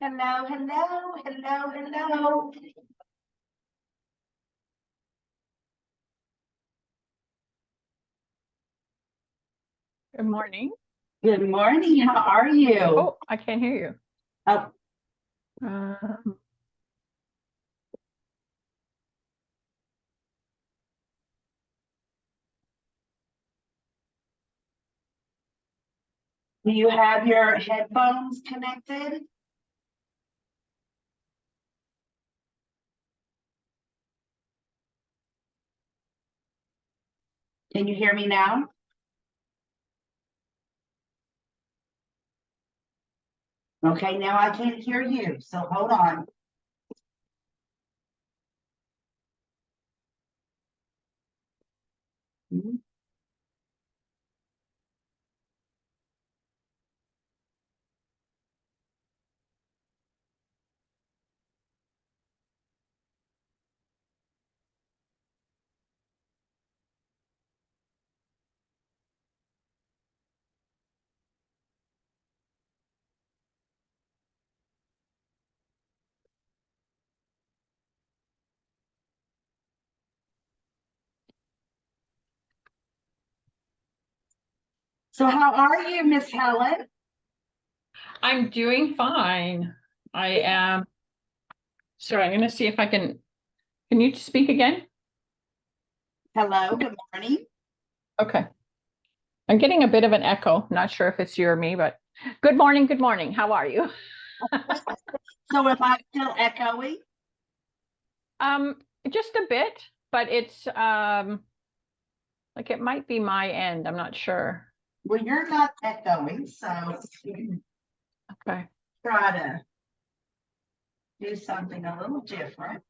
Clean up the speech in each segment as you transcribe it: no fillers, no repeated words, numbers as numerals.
Hello, hello, hello, hello. Good morning. Good morning. How are you? Oh, I can't hear you. Oh, Um, do you have your headphones connected? Can you hear me now? Okay, now I can't hear you, so hold on. So how are you, Miss Helen? I'm doing fine. I am. Sorry, I'm going to see if I can you speak again? Hello, good morning. Okay. I'm getting a bit of an echo. Not sure if it's you or me, but good morning. Good morning. How are you? So am I still echoing? Um, just a bit, but it's like it might be my end. I'm not sure. Well, you're not echoing, so Okay. try to do something a little different.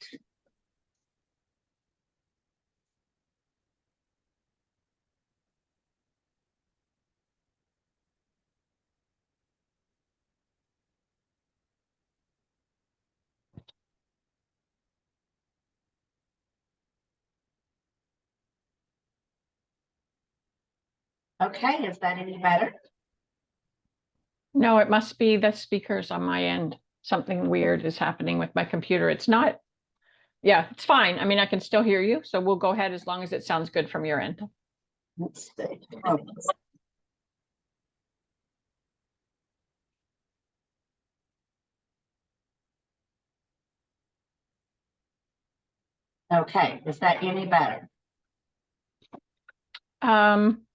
Okay, is that any better? No, it must be the speakers on my end. Something weird is happening with my computer. It's not. Yeah, it's fine. I mean, I can still hear you, so we'll go ahead as long as it sounds good from your end. Let's see. Okay, is that any better? Um,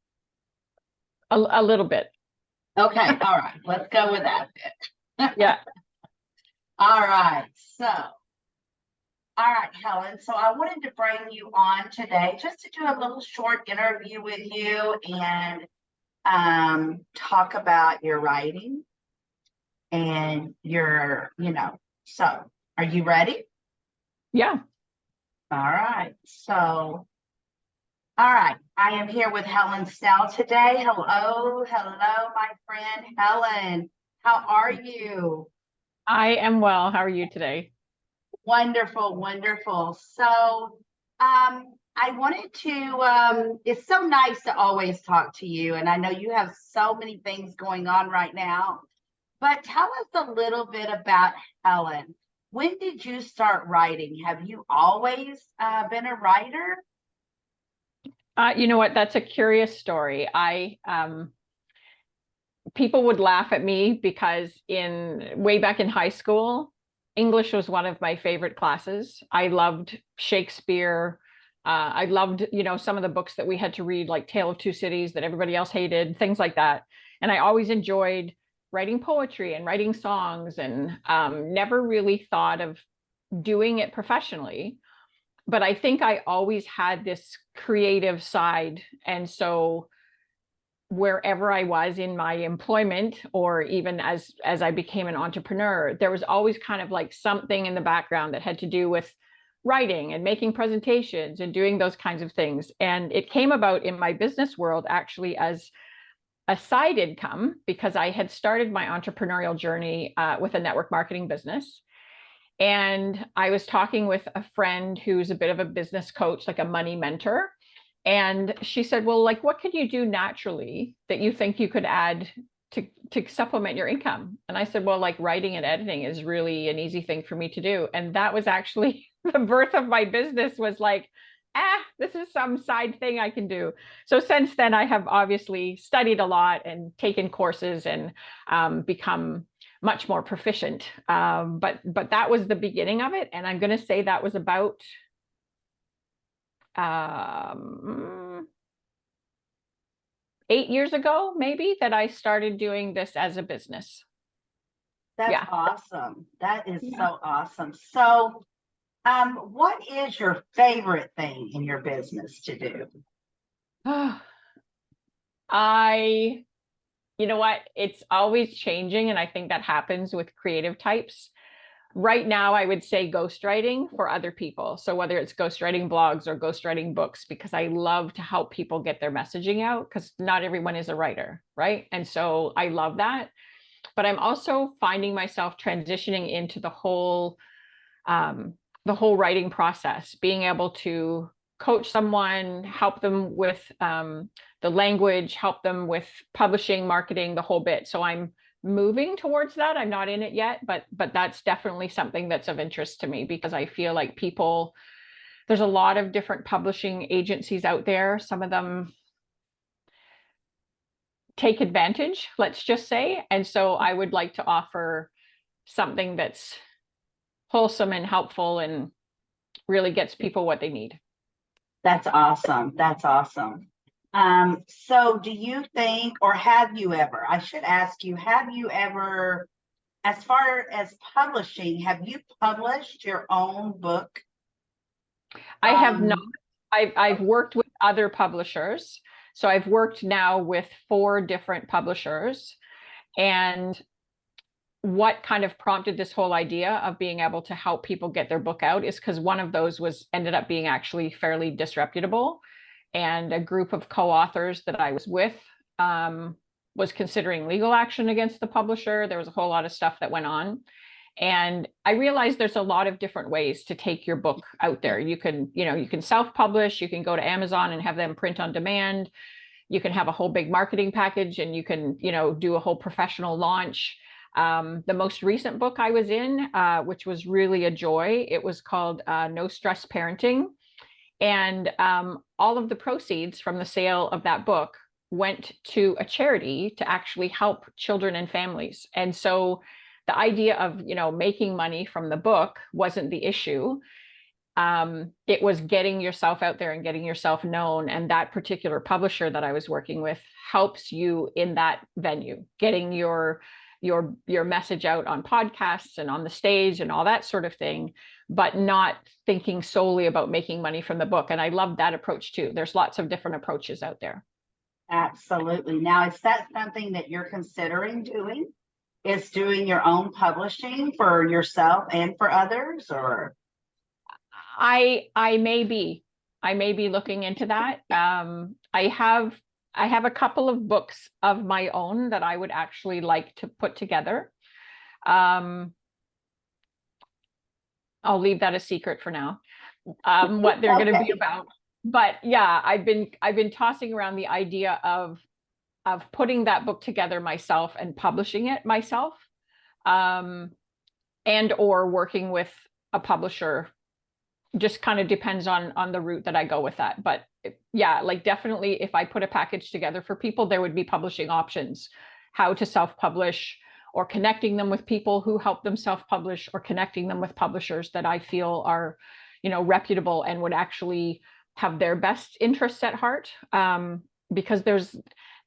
a little bit. Okay, all right, let's go with that then. Yeah. All right, all right, Helen. So I wanted to bring you on today just to do a little short interview with you and talk about your writing and so are you ready? Yeah. All right, so all right, I am here with Helen Snell today. Hello, hello, my friend Helen. How are you? I am well. How are you today? Wonderful, wonderful. So, I wanted to, it's so nice to always talk to you. And I know you have so many things going on right now, but tell us a little bit about Helen. When did you start writing? Have you always been a writer? You know what? That's a curious story. People would laugh at me because in way back in high school, English was one of my favorite classes. I loved Shakespeare. I loved, some of the books that we had to read, like Tale of Two Cities that everybody else hated, things like that. And I always enjoyed writing poetry and writing songs and never really thought of doing it professionally. But I think I always had this creative side. And so wherever I was in my employment or even as I became an entrepreneur, there was always kind of like something in the background that had to do with writing and making presentations and doing those kinds of things. And it came about in my business world actually as a side income because I had started my entrepreneurial journey with a network marketing business. And I was talking with a friend who's a bit of a business coach, like a money mentor. And she said, well, like, what could you do naturally that you think you could add to supplement your income. And I said, well, like writing and editing is really an easy thing for me to do. And that was actually the birth of my business, was like, this is some side thing I can do. So since then, I have obviously studied a lot and taken courses and become much more proficient. But that was the beginning of it. And I'm going to say that was about 8 years ago, maybe, that I started doing this as a business. That's Yeah. awesome. That is so awesome. So, what is your favorite thing in your business to do? You know what? It's always changing. And I think that happens with creative types. Right now, I would say ghostwriting for other people. So whether it's ghostwriting blogs or ghostwriting books, because I love to help people get their messaging out, because not everyone is a writer, right? And so I love that. But I'm also finding myself transitioning into the whole writing process, being able to coach someone, help them with the language, help them with publishing, marketing, the whole bit. So I'm moving towards that. I'm not in it yet, but that's definitely something that's of interest to me, because I feel like there's a lot of different publishing agencies out there. Some of them take advantage, let's just say. And so I would like to offer something that's wholesome and helpful and really gets people what they need. That's awesome. That's awesome. So do you think, or have you ever, I should ask you, have you ever, as far as publishing, have you published your own book? I have not. I've worked with other publishers. So I've worked now with 4 different publishers. And what kind of prompted this whole idea of being able to help people get their book out is because one of those ended up being actually fairly disreputable. And a group of co-authors that I was with was considering legal action against the publisher. There was a whole lot of stuff that went on. And I realized there's a lot of different ways to take your book out there. You can self-publish, you can go to Amazon and have them print on demand. You can have a whole big marketing package, and you can, do a whole professional launch. The most recent book I was in, which was really a joy, it was called No Stress Parenting. And all of the proceeds from the sale of that book went to a charity to actually help children and families. And so the idea of, making money from the book wasn't the issue. It was getting yourself out there and getting yourself known. And that particular publisher that I was working with helps you in that venue, getting your message out on podcasts and on the stage and all that sort of thing, but not thinking solely about making money from the book. And I love that approach too. There's lots of different approaches out there. Absolutely. Now, is that something that you're considering doing? Is doing your own publishing for yourself and for others, or? I may be looking into that. I have a couple of books of my own that I would actually like to put together. I'll leave that a secret for now, what they're going to be about. But yeah, I've been tossing around the idea of putting that book together myself and publishing it myself, and or working with a publisher. Just kind of depends on the route that I go with that. But yeah, like definitely if I put a package together for people, there would be publishing options, how to self-publish, or connecting them with people who help them self-publish, or connecting them with publishers that I feel are, reputable and would actually have their best interests at heart. Because there's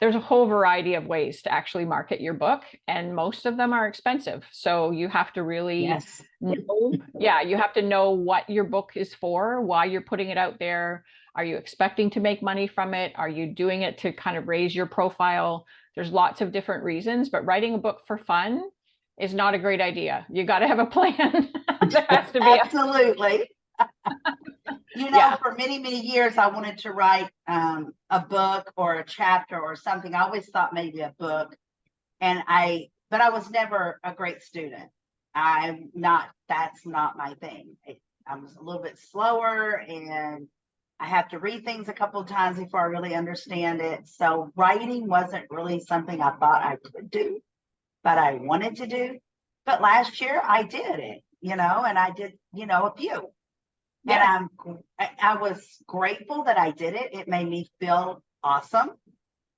a whole variety of ways to actually market your book, and most of them are expensive. So you have to really you have to know what your book is for, why you're putting it out there. Are you expecting to make money from it? Are you doing it to kind of raise your profile? There's lots of different reasons, but writing a book for fun is not a great idea. You got to have a plan. There has to be absolutely. For many, many years, I wanted to write a book or a chapter or something. I always thought maybe a book, but I was never a great student. That's not my thing. I was a little bit slower, and I have to read things a couple of times before I really understand it. So writing wasn't really something I thought I could do, but I wanted to do. But last year I did it, and I did, a few. Yes. And I was grateful that I did it. It made me feel awesome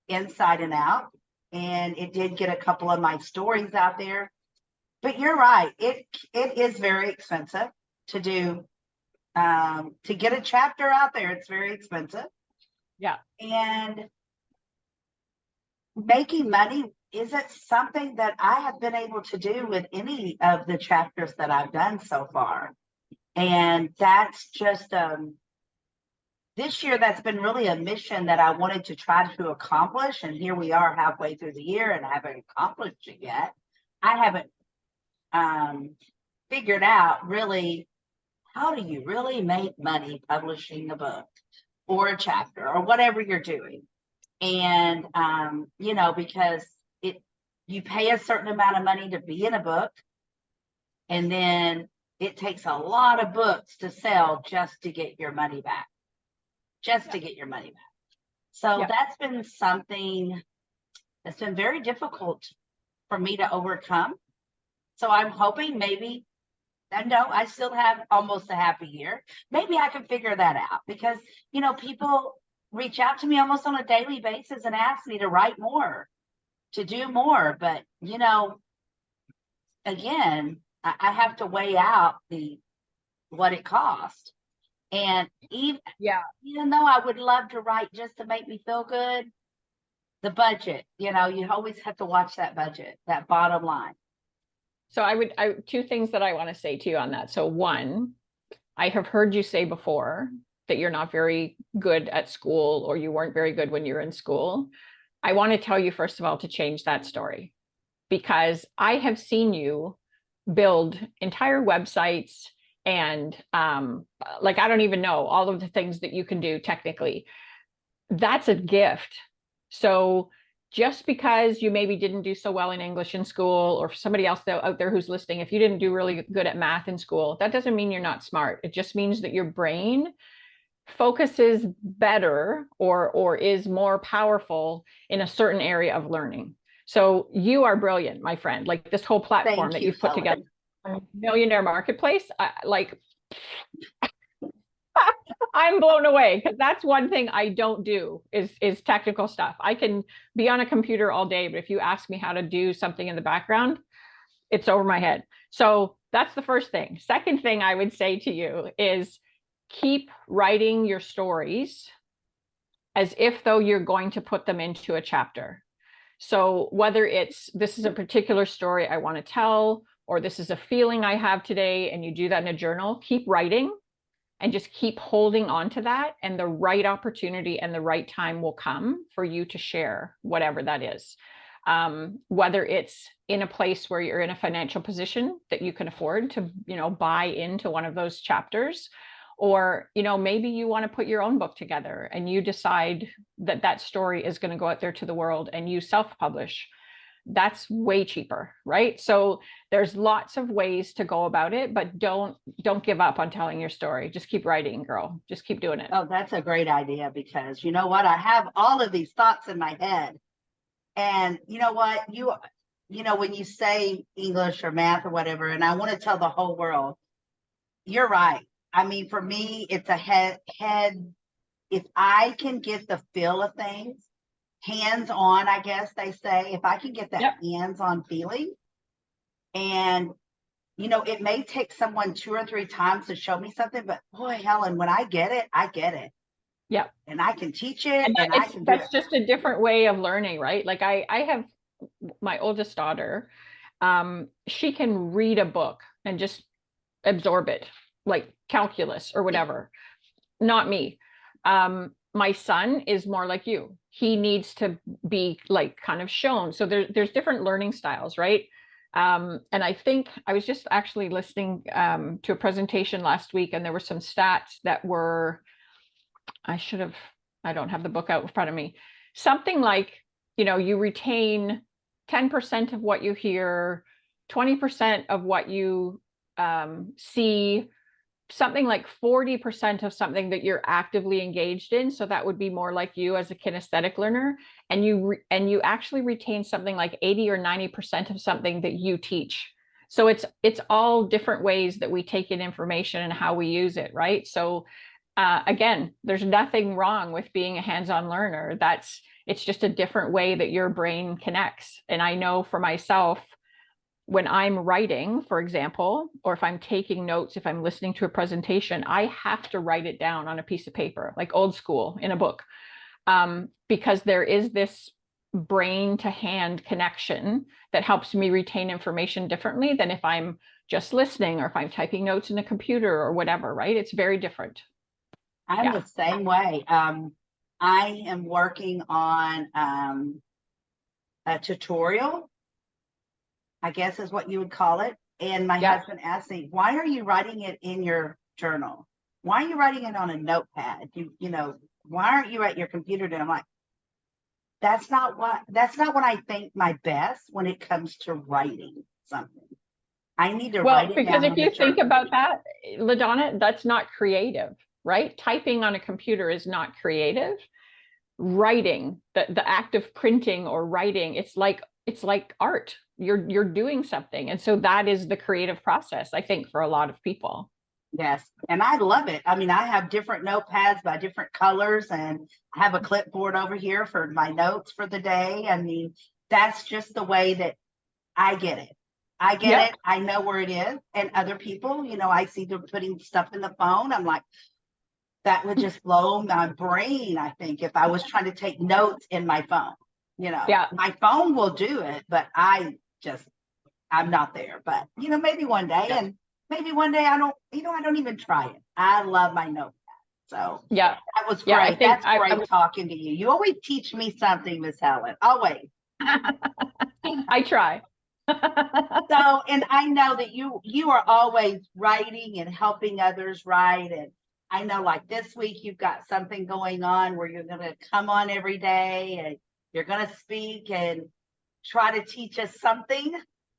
inside and out. And it did get a couple of my stories out there. But you're right. It is very expensive to do, to get a chapter out there. It's very expensive. Yeah. And making money isn't something that I have been able to do with any of the chapters that I've done so far. And that's just this year, that's been really a mission that I wanted to try to accomplish. And here we are halfway through the year and I haven't accomplished it yet. I haven't figured out really, how do you really make money publishing a book or a chapter or whatever you're doing. And, because you pay a certain amount of money to be in a book. And then it takes a lot of books to sell just to get your money back. So that's been something that's been very difficult for me to overcome. So I'm hoping maybe, I know I still have almost a half a year. Maybe I can figure that out because, people reach out to me almost on a daily basis and ask me to write more, to do more. But, again, I have to weigh out what it costs. And even though I would love to write just to make me feel good, the budget, you always have to watch that budget, that bottom line. So two things that I want to say to you on that. So one, I have heard you say before that you're not very good at school or you weren't very good when you were in school. I want to tell you, first of all, to change that story because I have seen you build entire websites and I don't even know all of the things that you can do technically. That's a gift. So just because you maybe didn't do so well in English in school, or somebody else out there who's listening, if you didn't do really good at math in school, that doesn't mean you're not smart. It just means that your brain focuses better or is more powerful in a certain area of learning. So you are brilliant, my friend. Like this whole platform that you've put together, Millionaire Marketplace, I'm blown away because that's one thing I don't do is technical stuff. I can be on a computer all day, but if you ask me how to do something in the background, it's over my head. So that's the first thing. Second thing I would say to you is keep writing your stories as if though you're going to put them into a chapter. So whether this is a particular story I want to tell, or this is a feeling I have today, and you do that in a journal, keep writing and just keep holding on to that. And the right opportunity and the right time will come for you to share whatever that is. Whether it's in a place where you're in a financial position that you can afford to, buy into one of those chapters, or, maybe you want to put your own book together and you decide that story is going to go out there to the world and you self-publish. That's way cheaper, right? So there's lots of ways to go about it, but don't give up on telling your story. Just keep writing, girl. Just keep doing it. Oh, that's a great idea because you know what? I have all of these thoughts in my head. And you know what? When you say English or math or whatever, and I want to tell the whole world, you're right. I mean, for me, it's a head. If I can get the feel of things, hands-on, I guess they say, if I can get that hands-on feeling, and it may take someone 2 or 3 times to show me something, but boy, Helen, when I get it, I get it. Yeah. And I can teach it, and I can do it. That's just a different way of learning, right? Like I have my oldest daughter, she can read a book and just absorb it, like calculus or whatever. Not me. My son is more like you. He needs to be kind of shown. So there's different learning styles, right? And I think I was just actually listening to a presentation last week, and there were some stats that were, I don't have the book out in front of me. Something like, you retain 10% of what you hear, 20% of what you see, something like 40% of something that you're actively engaged in. So that would be more like you as a kinesthetic learner. And you actually retain something like 80 or 90% of something that you teach. So it's all different ways that we take in information and how we use it, right? So again, there's nothing wrong with being a hands-on learner. It's just a different way that your brain connects. And I know for myself, when I'm writing, for example, or if I'm taking notes, if I'm listening to a presentation, I have to write it down on a piece of paper, like old school in a book, because there is this brain to hand connection that helps me retain information differently than if I'm just listening or if I'm typing notes in a computer or whatever, right? It's very different. I'm Yeah. the same way. I am working on a tutorial, I guess is what you would call it. And my Yeah. husband asked me, why are you writing it in your journal? Why are you writing it on a notepad? Why aren't you at your computer? And I'm like, that's not what I think my best when it comes to writing something. I need to write Well, it because down if on a you think journal. about that, LaDonna, that's not creative, right? Typing on a computer is not creative. Writing, the act of printing or writing, it's like art. You're doing something. And so that is the creative process, I think, for a lot of people. Yes. And I love it. I mean, I have different notepads by different colors, and I have a clipboard over here for my notes for the day. I mean, that's just the way that I get it. I get Yep. it. I know where it is. And other people, I see them putting stuff in the phone. I'm like, that would just blow my brain, I think, if I was trying to take notes in my phone. Yeah. My phone will do it, but I'm not there. But maybe one day, Yeah. and maybe one day I don't even try it. I love my notepad. So Yeah. that was Yeah. I great. think That's great talking to you. You always teach me something, Miss Helen. Always. I try. So, and I know that you are always writing and helping others write. And I know, like this week, you've got something going on where you're going to come on every day and you're going to speak and try to teach us something.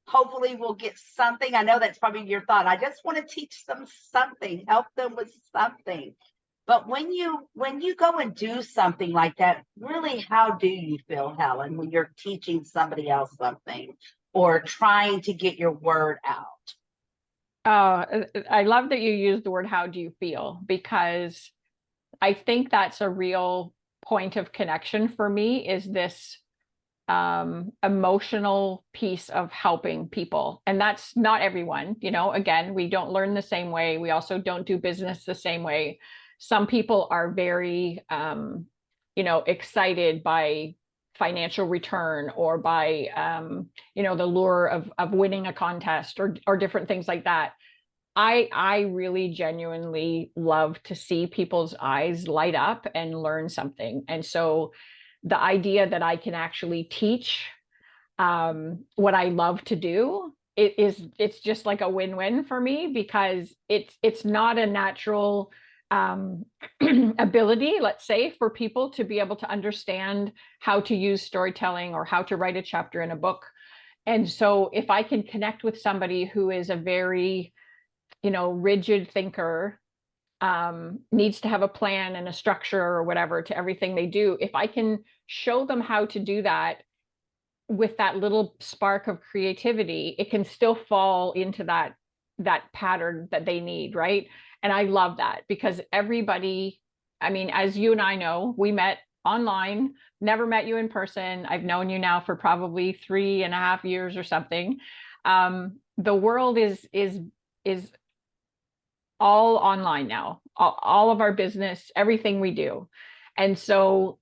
Hopefully, we'll get something. I know that's probably your thought. I just want to teach them something, help them with something. But when you go and do something like that, really, how do you feel, Helen, when you're teaching somebody else something or trying to get your word out? I love that you use the word "how do you feel," because I think that's a real point of connection for me, is this emotional piece of helping people. And that's not everyone. Again, we don't learn the same way. We also don't do business the same way. Some people are very excited by financial return, or by the lure of winning a contest, or different things like that. I really genuinely love to see people's eyes light up and learn something. And so the idea that I can actually teach what I love to do, it's just like a win-win for me, because it's not a natural ability, let's say, for people to be able to understand how to use storytelling or how to write a chapter in a book. And so if I can connect with somebody who is a very rigid thinker, needs to have a plan and a structure or whatever to everything they do, if I can show them how to do that with that little spark of creativity, it can still fall into that pattern that they need, right? And I love that, because everybody, I mean, as you and I know, we met online, never met you in person. I've known you now for probably 3.5 years or something. The world is all online now, all of our business, everything we do. And so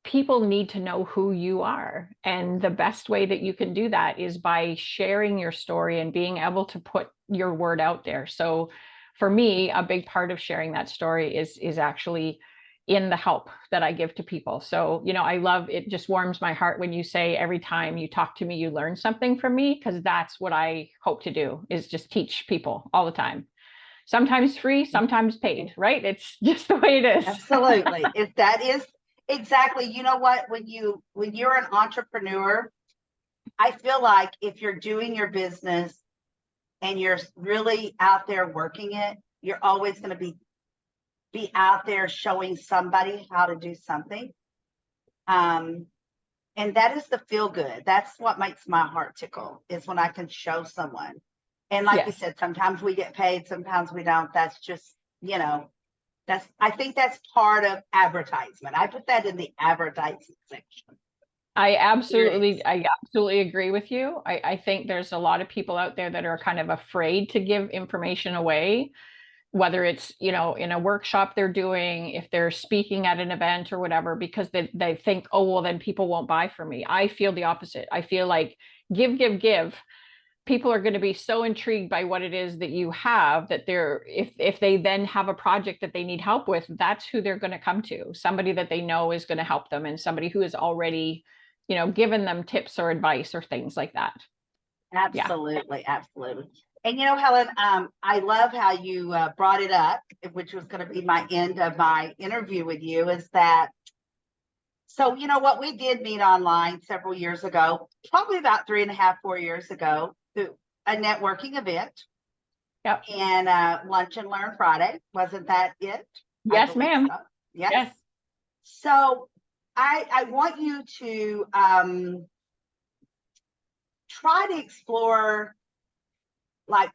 people need to know who you are. And the best way that you can do that is by sharing your story and being able to put your word out there. So for me, a big part of sharing that story is actually in the help that I give to people. So, I love it. Just warms my heart when you say every time you talk to me, you learn something from me, because that's what I hope to do, is just teach people all the time. Sometimes free, sometimes paid, right? It's just the way it is. Absolutely. If that is exactly, you know what, when you're an entrepreneur, I feel like if you're doing your business and you're really out there working it, You're always going to be out there showing somebody how to do something. And that is the feel good. That's what makes my heart tickle, is when I can show someone. And like you Yes. said, sometimes we get paid, sometimes we don't. That's just, I think that's part of advertisement. I put that in the advertising section. I Experience. absolutely agree with you. I think there's a lot of people out there that are kind of afraid to give information away, whether it's, in a workshop they're doing, if they're speaking at an event or whatever, because they think, oh, well, then people won't buy from me. I feel the opposite. I feel like give. People are going to be so intrigued by what it is that you have that if they then have a project that they need help with, that's who they're going to come to. Somebody that they know is going to help them, and somebody who has already, given them tips or advice or things like that. Absolutely, absolutely. And Helen, I love how you brought it up, which was going to be my end of my interview with you, is that, so what, we did meet online several years ago, probably about 3.5, 4 years ago, through a networking event. Yep. And Lunch and Learn Friday. Wasn't that it? Yes, ma'am. So. Yes. Yes. So I want you to try to explore, like,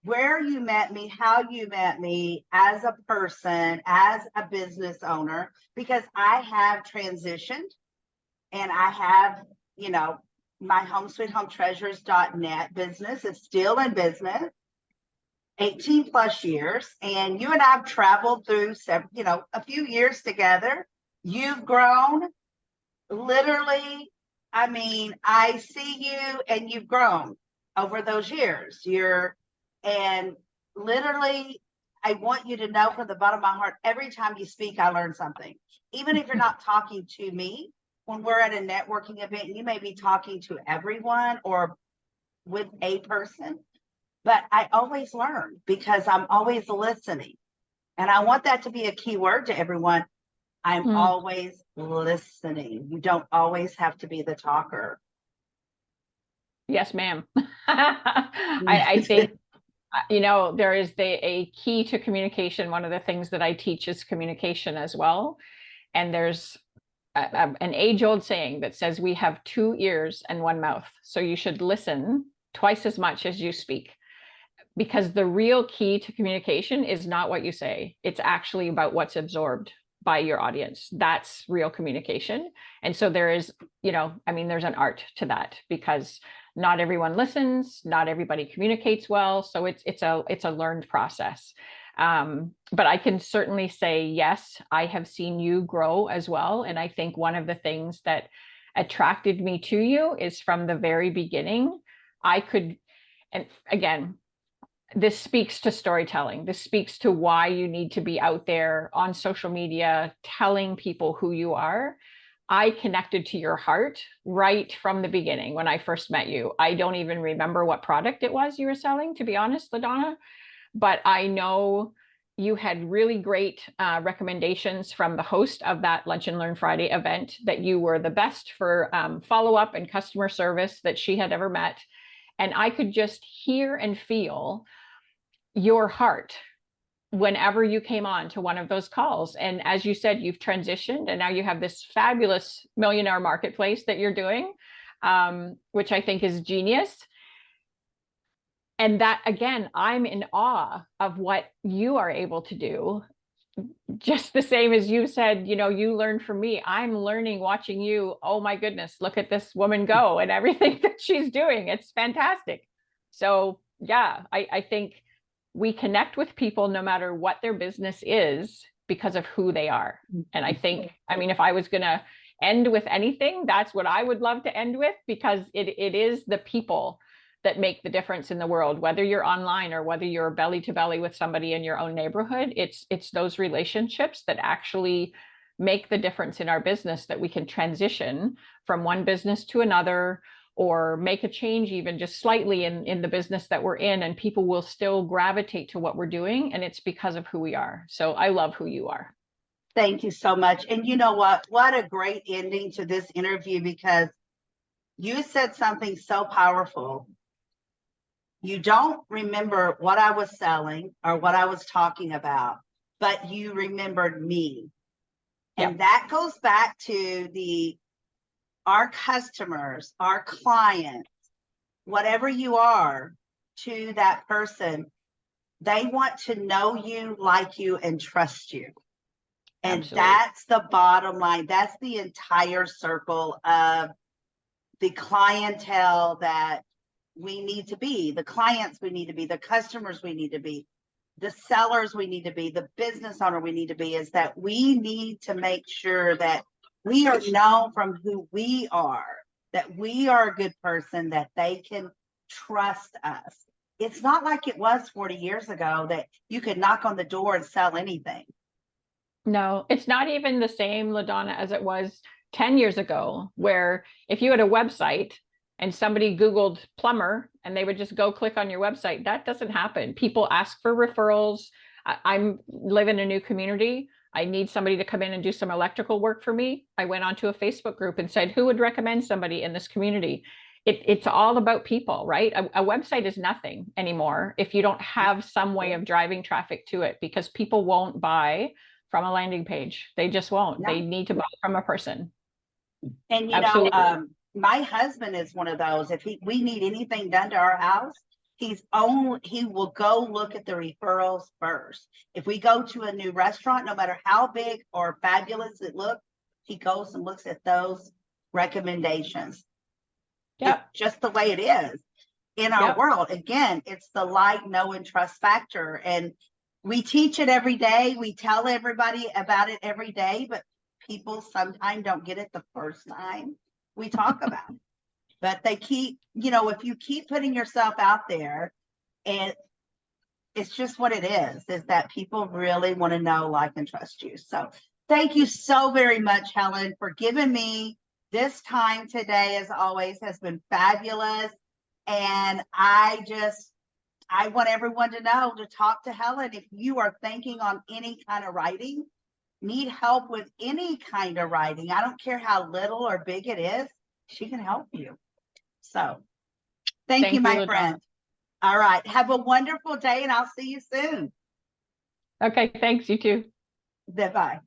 where you met me, how you met me as a person, as a business owner, because I have transitioned, and I have, my homesweethometreasures.net business is still in business, 18 plus years. And you and I have traveled through a few years together. You've grown, literally. I mean, I see you and you've grown over those years. And literally, I want you to know from the bottom of my heart, every time you speak, I learn something. Even if you're not talking to me, when we're at a networking event, you may be talking to everyone or with a person, but I always learn because I'm always listening. And I want that to be a key word to everyone. I'm always listening. You don't always have to be the talker. Yes, ma'am. I think, there is a key to communication. One of the things that I teach is communication as well. And there's an age-old saying that says we have 2 ears and 1 mouth. So you should listen twice as much as you speak, because the real key to communication is not what you say. It's actually about what's absorbed by your audience. That's real communication. And so there is, there's an art to that, because not everyone listens, not everybody communicates well. So it's a learned process. But I can certainly say, yes, I have seen you grow as well. And I think one of the things that attracted me to you is, from the very beginning, and again, this speaks to storytelling. This speaks to why you need to be out there on social media telling people who you are. I connected to your heart right from the beginning when I first met you. I don't even remember what product it was you were selling, to be honest, LaDonna, but I know you had really great recommendations from the host of that Lunch and Learn Friday event, that you were the best for follow-up and customer service that she had ever met. And I could just hear and feel your heart whenever you came on to one of those calls. And as you said, you've transitioned, and now you have this fabulous millionaire marketplace that you're doing, which I think is genius. And that, again, I'm in awe of what you are able to do. Just the same as you said, you learned from me. I'm learning watching you. Oh my goodness, look at this woman go and everything that she's doing. It's fantastic. So yeah, I think we connect with people no matter what their business is, because of who they are. And I think, if I was going to end with anything, that's what I would love to end with, because it is the people that make the difference in the world, whether you're online or whether you're belly to belly with somebody in your own neighborhood. It's those relationships that actually make the difference in our business, that we can transition from one business to another, or make a change even just slightly in the business that we're in, and people will still gravitate to what we're doing. And it's because of who we are. So I love who you are. Thank you so much. And you know what a great ending to this interview, because you said something so powerful. You don't remember what I was selling or what I was talking about, but you remembered me. And that goes back to our customers, our clients, whatever you are to that person, they want to know you, like you, and trust you. And Absolutely. that's the bottom line. That's the entire circle of the clientele that we need to be, the clients we need to be, the customers we need to be, the sellers we need to be, the business owner we need to be, is that we need to make sure that we are known from who we are, that we are a good person, that they can trust us. It's not like it was 40 years ago that you could knock on the door and sell anything. No, it's not even the same, LaDonna, as it was 10 years ago, where if you had a website and somebody Googled plumber and they would just go click on your website, that doesn't happen. People ask for referrals. I'm live in a new community. I need somebody to come in and do some electrical work for me. I went onto a Facebook group and said, who would recommend somebody in this community? It's all about people, right? A website is nothing anymore if you don't have some way of driving traffic to it, because people won't buy from a landing page. They just won't. No. They need to buy from a person. And you Absolutely. know, my husband is one of those. If we need anything done to our house, he will go look at the referrals first. If we go to a new restaurant, no matter how big or fabulous it looks, he goes and looks at those recommendations. Yeah, it's just the way it is in our world. Again, it's the like, know, and trust factor. And we teach it every day. We tell everybody about it every day, but people sometimes don't get it the first time we talk about it. But they keep, if you keep putting yourself out there, and it's just what it is that people really want to know, like, and trust you. So thank you so very much, Helen, for giving me this time today. As always, has been fabulous. And I want everyone to know to talk to Helen if you are thinking on any kind of writing, need help with any kind of writing. I don't care how little or big it is, she can help you. So thank you, my friend. All right. Have a wonderful day, and I'll see you soon. Okay, thanks. You too. Bye-bye.